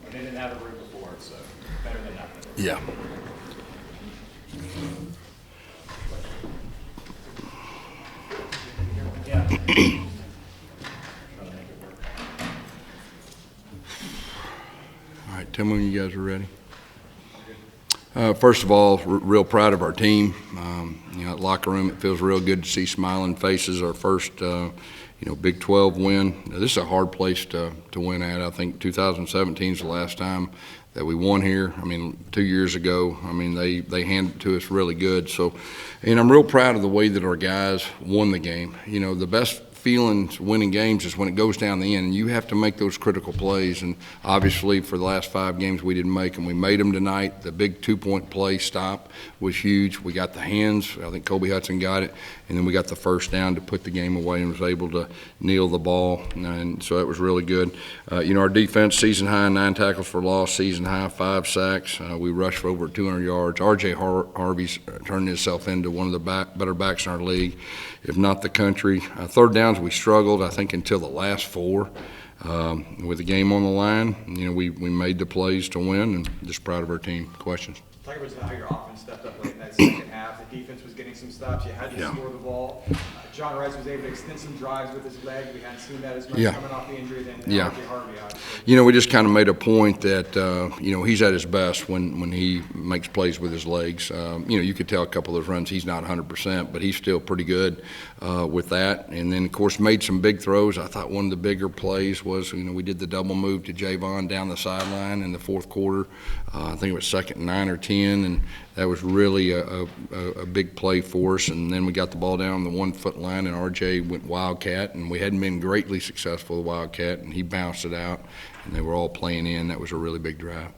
But they didn't have a root before, so better than nothing. Yeah. Yeah. All right, tell me when you guys are ready. First of all, real proud of our team. At locker room, it feels real good to see smiling faces. Our first, Big 12 win. Now, this is a hard place to win at. I think 2017 is the last time that we won here. 2 years ago. They handed it to us really good. So, and I'm real proud of the way that our guys won the game. The best feelings winning games is when it goes down the end, and you have to make those critical plays. And obviously, for the last 5 games, we didn't make them. We made them tonight. The big 2-point play stop was huge. We got the hands. I think Kobe Hudson got it, and then we got the first down to put the game away and was able to kneel the ball, and so that was really good. Our defense, season high 9 tackles for loss, season high 5 sacks. We rushed for over 200 yards. R.J. Harvey's turned himself into one of the better backs in our league, if not the country. Third downs, we struggled, I think, until the last 4. With the game on the line, we made the plays to win, and just proud of our team. Questions? Talk about how your offense stepped up late in that second half. The defense was getting some stops. You had to score the ball. John Rice was able to extend some drives with his leg. We hadn't seen that as much coming off the injury than R.J. Harvey. We just kind of made a point that, he's at his best when he makes plays with his legs. You could tell a couple of those runs he's not 100%, but he's still pretty good with that. And then, of course, made some big throws. I thought one of the bigger plays was, we did the double move to Javon down the sideline in the fourth quarter. I think it was 2nd and 9 or 10, and that was really a big play for us. And then we got the ball down the 1-foot line, and RJ went Wildcat, and we hadn't been greatly successful with Wildcat, and he bounced it out, and they were all playing in. That was a really big drive.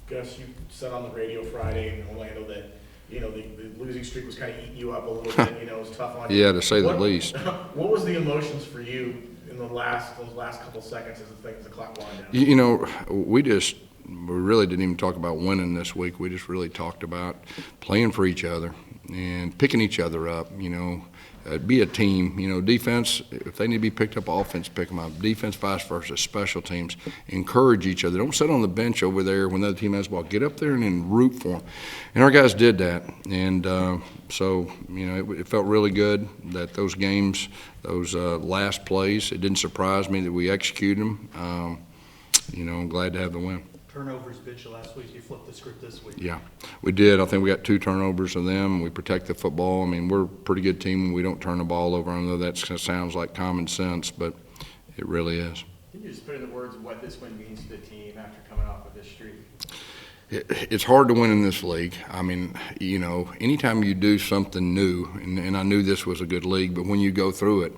Gus, you said on the radio Friday in Orlando that the losing streak was kind of eating you up a little bit. It was tough on you. Yeah, to say the least. What was the emotions for you in those last couple seconds as the clock wound down? We really didn't even talk about winning this week. We just really talked about playing for each other and picking each other up, be a team. Defense, if they need to be picked up, offense, pick them up. Defense, vice versa, special teams. Encourage each other. Don't sit on the bench over there when the other team has the ball. Get up there and then root for them. And our guys did that. And it felt really good that those games, those last plays, it didn't surprise me that we executed them. I'm glad to have the win. Turnovers bit you last week. You flipped the script this week. Yeah, we did. I think we got 2 turnovers of them. We protect the football. We're a pretty good team when we don't turn the ball over. I know that sounds like common sense, but it really is. Can you just put into words what this win means to the team after coming off of this streak? It's hard to win in this league. Anytime you do something new, and I knew this was a good league, but when you go through it,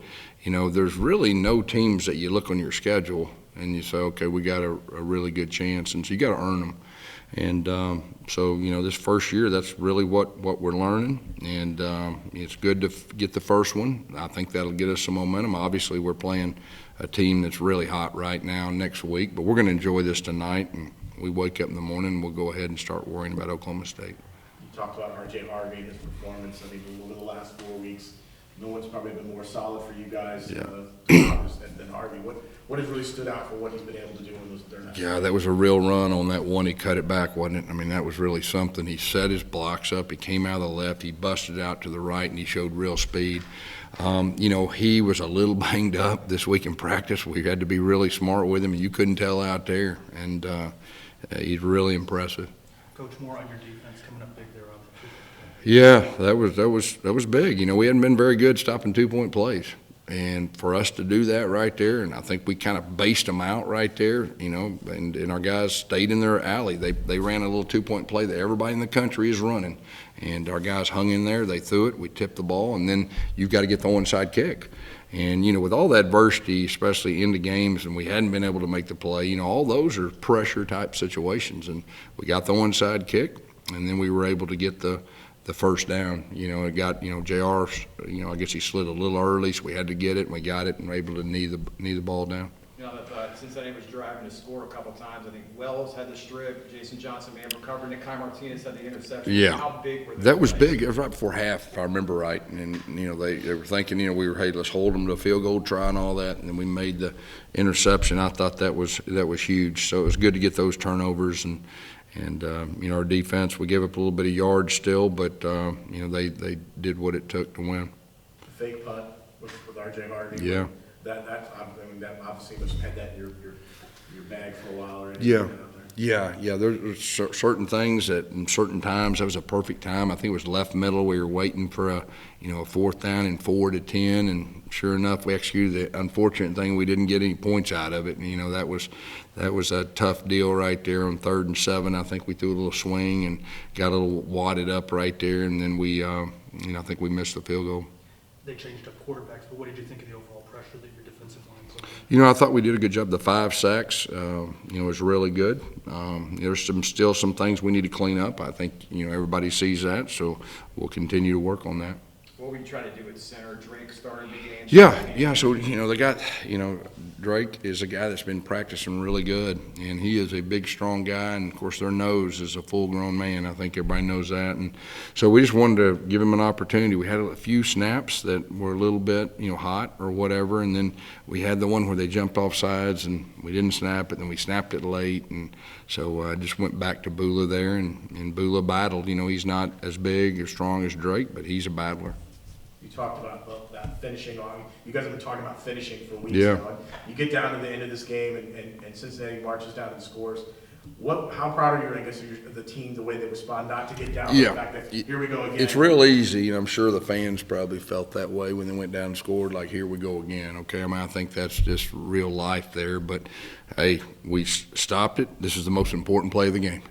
there's really no teams that you look on your schedule and you say, okay, we got a really good chance, and so you got to earn them. And this first year, that's really what we're learning, and it's good to get the first one. I think that'll get us some momentum. Obviously, we're playing a team that's really hot right now next week, but we're going to enjoy this tonight, and we wake up in the morning and we'll go ahead and start worrying about Oklahoma State. You talked about R.J. Harvey and his performance. Over the last 4 weeks, no one's probably been more solid for you guys than Harvey. What has really stood out for what he's been able to do in those third? Yeah, that was a real run on that one. He cut it back, wasn't it? That was really something. He set his blocks up. He came out of the left. He busted out to the right, and he showed real speed. He was a little banged up this week in practice. We had to be really smart with him, and you couldn't tell out there. And he's really impressive. Coach, more on your defense coming up big there. Yeah, that was big. We hadn't been very good stopping 2-point plays. And for us to do that right there, and I think we kind of based them out right there, and our guys stayed in their alley. They ran a little 2-point play that everybody in the country is running. And our guys hung in there. They threw it. We tipped the ball. And then you've got to get the onside kick. And, with all that adversity, especially in the games, and we hadn't been able to make the play, all those are pressure-type situations. And we got the onside kick, and then we were able to get the first down. It got, JR, I guess he slid a little early, so we had to get it, and we got it and were able to knee the ball down. You know, that Cincinnati was driving to score a couple times. I think Wells had the strip, Jason Johnson may have recovered, Nikai Martinez had the interception. Yeah. How big were those That was plays? big. It was right before half, if I remember right. And you know, they were thinking, you know, we were, hey, let's hold them to a field goal try and all that. And then we made the interception. I thought that was huge. So it was good to get those turnovers. And you know, our defense, we gave up a little bit of yards still, but you know, they did what it took to win. The fake punt with RJ Harvey. Yeah. I mean, that obviously must have had that in your bag for a while already. Yeah. Yeah. There's certain things that in certain times, that was a perfect time. I think it was left middle. We were waiting for a 4th down and 4 to 10, and sure enough, we executed the unfortunate thing. We didn't get any points out of it. And, you know, that was a tough deal right there on 3rd and 7. I think we threw a little swing and got a little wadded up right there, and then we, I think we missed the field goal. They changed up quarterbacks, but what did you think of the overall pressure that your defensive line put in? You know, I thought we did a good job. The 5 sacks, was really good. There's still some things we need to clean up. I think, everybody sees that, so we'll continue to work on that. What were you trying to do at center? Drake started the game. Yeah. So, they got, Drake is a guy that's been practicing really good, and he is a big, strong guy, and, of course, their nose is a full-grown man. I think everybody knows that. And so we just wanted to give him an opportunity. We had a few snaps that were a little bit, hot or whatever, and then we had the one where they jumped off sides, and we didn't snap it, and we snapped it late. And so I just went back to Bula there, and Bula battled. He's not as big or strong as Drake, but he's a battler. You talked about that finishing on. You guys have been talking about finishing for weeks Yeah. now. You get down to the end of this game, and Cincinnati marches down and scores. How proud are you, I guess, of the team, the way they respond, not to get down? Yeah. The fact that here we go again. It's real easy, and I'm sure the fans probably felt that way when they went down and scored, like, here we go again, okay? I mean, I think that's just real life there, but, hey, we stopped it. This is the most important play of the game.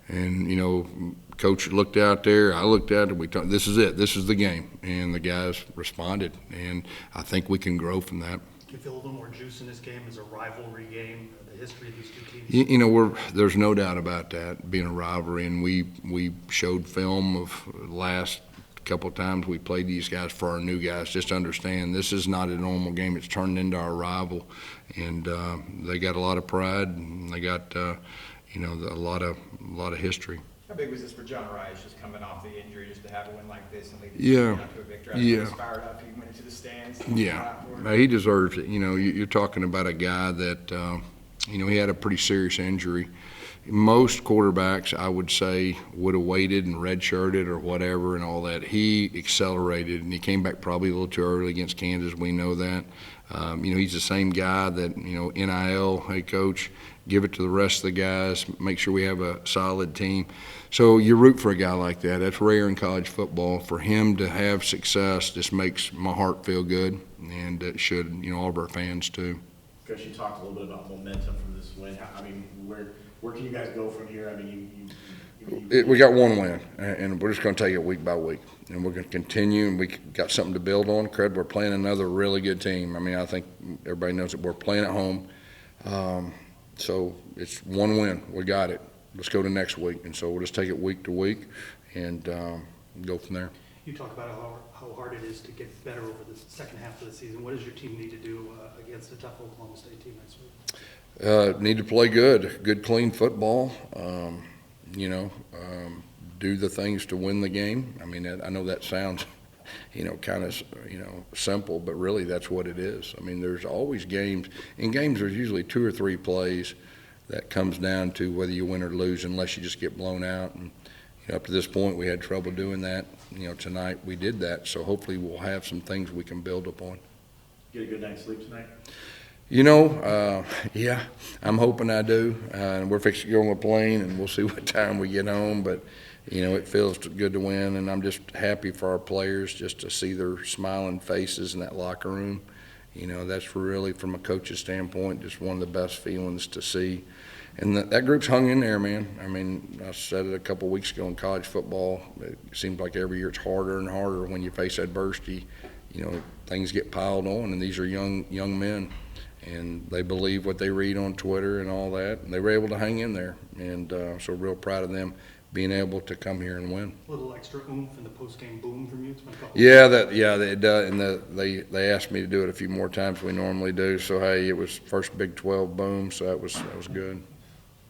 And, Coach looked out there, I looked out there, we talked, this is it, this is the game. And the guys responded, and I think we can grow from that. Do you feel a little more juice in this game as a rivalry game, the history of these two teams? There's no doubt about that, being a rivalry, and we showed film of last couple of times we played these guys for our new guys. Just understand, this is not a normal game. It's turned into our rival, and they got a lot of pride, and they got a lot of history. How big was this for John Rice, just coming off the injury, just to have a win like this and lead the Yeah. team out to a victory? Yeah. He was fired up. He went into the stands. Yeah, he deserves it. You're talking about a guy that, he had a pretty serious injury. Most quarterbacks, I would say, would have waited and redshirted or whatever and all that. He accelerated, and he came back probably a little too early against Kansas. We know that. He's the same guy that, NIL, hey, coach, give it to the rest of the guys, make sure we have a solid team. So you root for a guy like that. That's rare in college football. For him to have success just makes my heart feel good, and it should, all of our fans too. Coach, you talked a little bit about momentum from this win. Where can you guys go from here? I mean, We got one win, and we're just going to take it week by week, and we're going to continue, and we got something to build on. We're playing another really good team. I mean, I think everybody knows that we're playing at home. So it's one win. We got it. Let's go to next week. And so we'll just take it week to week and go from there. You talk about how hard it is to get better over the second half of the season. What does your team need to do against a tough Oklahoma State team next week? Need to play good, clean football. Do the things to win the game. I mean, I know that sounds, kind of, simple, but really that's what it is. I mean, there's always games. In games, there's usually 2 or 3 plays that comes down to whether you win or lose, unless you just get blown out. And up to this point, we had trouble doing that. Tonight we did that. So hopefully we'll have some things we can build upon. Get a good night's sleep tonight? Yeah, I'm hoping I do. And we're fixing to go on a plane, and we'll see what time we get home. But, it feels good to win, and I'm just happy for our players just to see their smiling faces in that locker room. That's really, from a coach's standpoint, just one of the best feelings to see. And that group's hung in there, man. I mean, I said it a couple weeks ago in college football. It seems like every year it's harder and harder when you face adversity. Things get piled on, and these are young men. And they believe what they read on Twitter and all that. And they were able to hang in there. And so real proud of them. being able to come here and win. A little extra oomph in the post-game boom from you. It's been a couple. Yeah, it does, and they asked me to do it a few more times than we normally do. So hey, it was first Big 12 boom, so that was good.